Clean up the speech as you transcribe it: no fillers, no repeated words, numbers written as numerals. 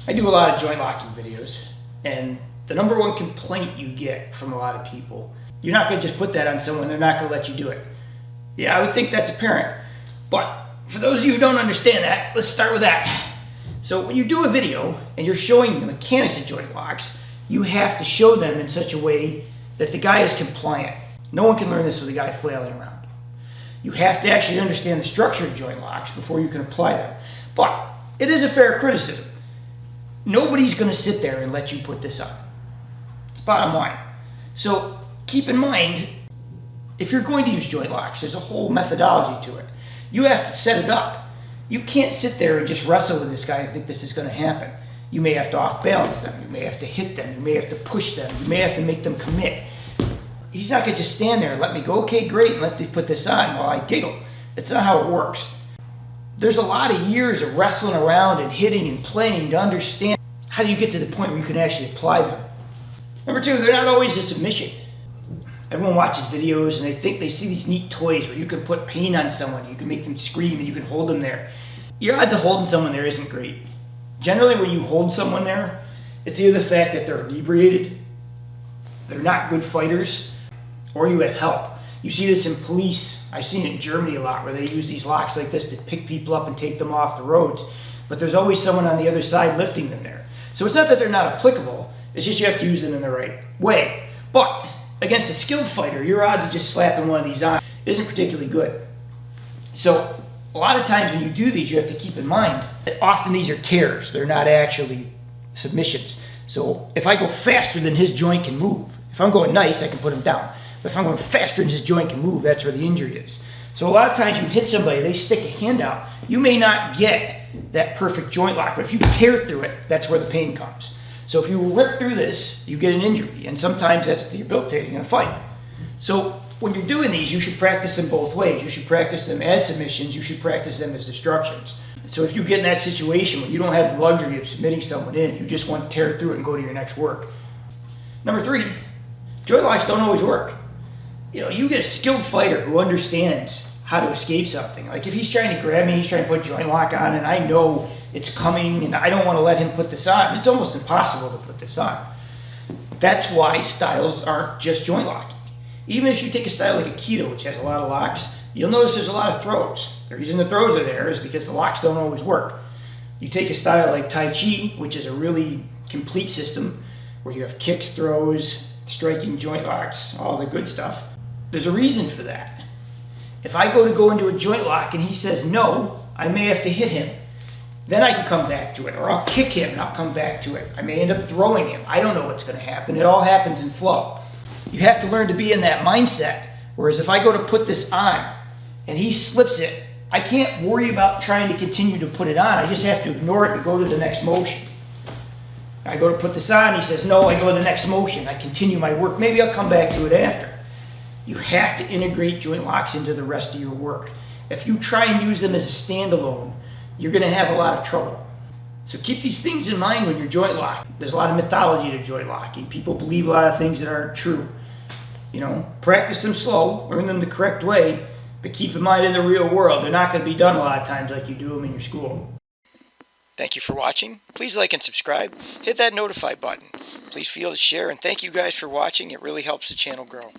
I do a lot of joint locking videos, and the number one complaint you get from a lot of people, you're not going to just put that on someone, they're not going to let you do it. Yeah, I would think that's apparent, but for those of you who don't understand that, let's start with that. So when you do a video and you're showing the mechanics of joint locks, you have to show them in such a way that the guy is compliant. No one can learn this with a guy flailing around. You have to actually understand the structure of joint locks before you can apply them. But it is a fair criticism. Nobody's going to sit there and let you put this on. It's bottom line. So keep in mind, if you're going to use joint locks, there's a whole methodology to it. You have to set it up. You can't sit there and just wrestle with this guy and think this is going to happen. You may have to off-balance them. You may have to hit them. You may have to push them. You may have to make them commit. He's not going to just stand there and let me go, okay, great, and let me put this on while I giggle. That's not how it works. There's a lot of years of wrestling around and hitting and playing to understand how do you get to the point where you can actually apply them. Number two, they're not always a submission. Everyone watches videos and they think they see these neat toys where you can put pain on someone, you can make them scream and you can hold them there. Your odds of holding someone there isn't great. Generally when you hold someone there, it's either the fact that they're inebriated, they're not good fighters, or you have help. You see this in police. I've seen it in Germany a lot where they use these locks like this to pick people up and take them off the roads. But there's always someone on the other side lifting them there. So it's not that they're not applicable, it's just you have to use them in the right way. But against a skilled fighter, your odds of just slapping one of these on isn't particularly good. So a lot of times when you do these, you have to keep in mind that often these are tears. They're not actually submissions. So if I go faster than his joint can move, if I'm going nice, I can put him down. But if I'm going faster than his joint can move, that's where the injury is. So a lot of times you hit somebody, they stick a hand out, you may not get that perfect joint lock, but if you tear through it, that's where the pain comes. So if you rip through this, you get an injury, and sometimes that's debilitating in a fight. So when you're doing these, you should practice them both ways. You should practice them as submissions, you should practice them as destructions. So if you get in that situation where you don't have the luxury of submitting someone in, you just want to tear through it and go to your next work. Number three, joint locks don't always work. You get a skilled fighter who understands how to escape something. Like if he's trying to grab me, he's trying to put a joint lock on, and I know it's coming, and I don't want to let him put this on. It's almost impossible to put this on. That's why styles aren't just joint locking. Even if you take a style like Aikido, which has a lot of locks, you'll notice there's a lot of throws. The reason the throws are there is because the locks don't always work. You take a style like Tai Chi, which is a really complete system, where you have kicks, throws, striking, joint locks, all the good stuff. There's a reason for that. If I go into a joint lock and he says no, I may have to hit him. Then I can come back to it, or I'll kick him and I'll come back to it. I may end up throwing him. I don't know what's going to happen. It all happens in flow. You have to learn to be in that mindset. Whereas if I go to put this on and he slips it, I can't worry about trying to continue to put it on. I just have to ignore it and go to the next motion. I go to put this on, he says no, I go to the next motion. I continue my work. Maybe I'll come back to it after. You have to integrate joint locks into the rest of your work. If you try and use them as a standalone, you're going to have a lot of trouble. So keep these things in mind when you're joint locking. There's a lot of mythology to joint locking. People believe a lot of things that aren't true. Practice them slow, learn them the correct way, but keep in mind in the real world, they're not going to be done a lot of times like you do them in your school. Thank you for watching. Please like and subscribe. Hit that notify button. Please feel to share, and thank you guys for watching. It really helps the channel grow.